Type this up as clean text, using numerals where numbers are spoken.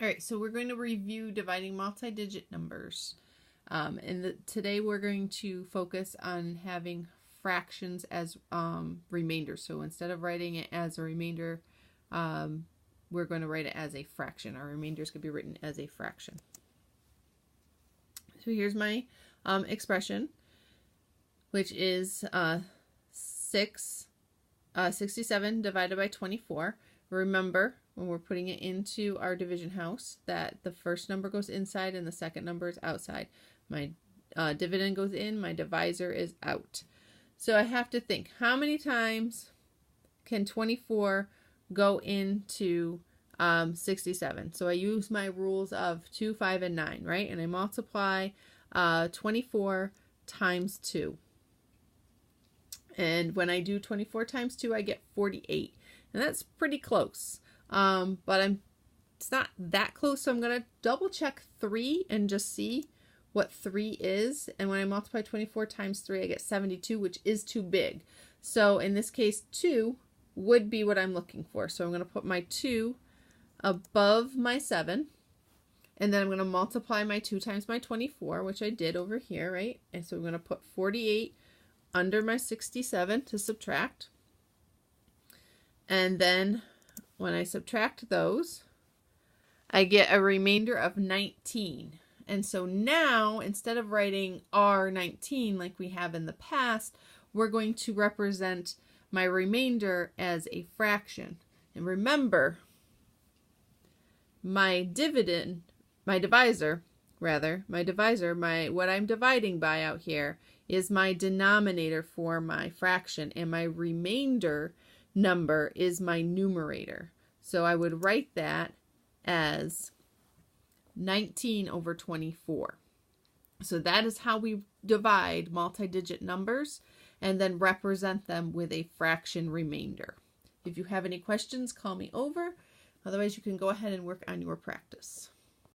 All right, so we're going to review dividing multi-digit numbers. Today we're going to focus on having fractions as remainders. So instead of writing it as a remainder, we're going to write it as a fraction. Our remainders could be written as a fraction. So here's my expression, which is 67 divided by 24. Remember, when we're putting it into our division house, that the first number goes inside and the second number is outside. My dividend goes in, my divisor is out. So I have to think, how many times can 24 go into 67? So I use my rules of 2, 5, and 9, right? And I multiply 24 times 2. And when I do 24 times 2, I get 48. And that's pretty close. But it's not that close, so I'm going to double check 3 and just see what 3 is. And when I multiply 24 times 3, I get 72, which is too big. So in this case, 2 would be what I'm looking for. So I'm going to put my 2 above my 7. And then I'm going to multiply my 2 times my 24, which I did over here, right? And so I'm going to put 48 under my 67 to subtract. And then when I subtract those, I get a remainder of 19. And so now, instead of writing R19 like we have in the past, we're going to represent my remainder as a fraction. And remember, my divisor, what I'm dividing by out here is my denominator for my fraction, and my remainder number is my numerator. So I would write that as 19 over 24. So that is how we divide multi-digit numbers and then represent them with a fraction remainder. If you have any questions, call me over. Otherwise, you can go ahead and work on your practice.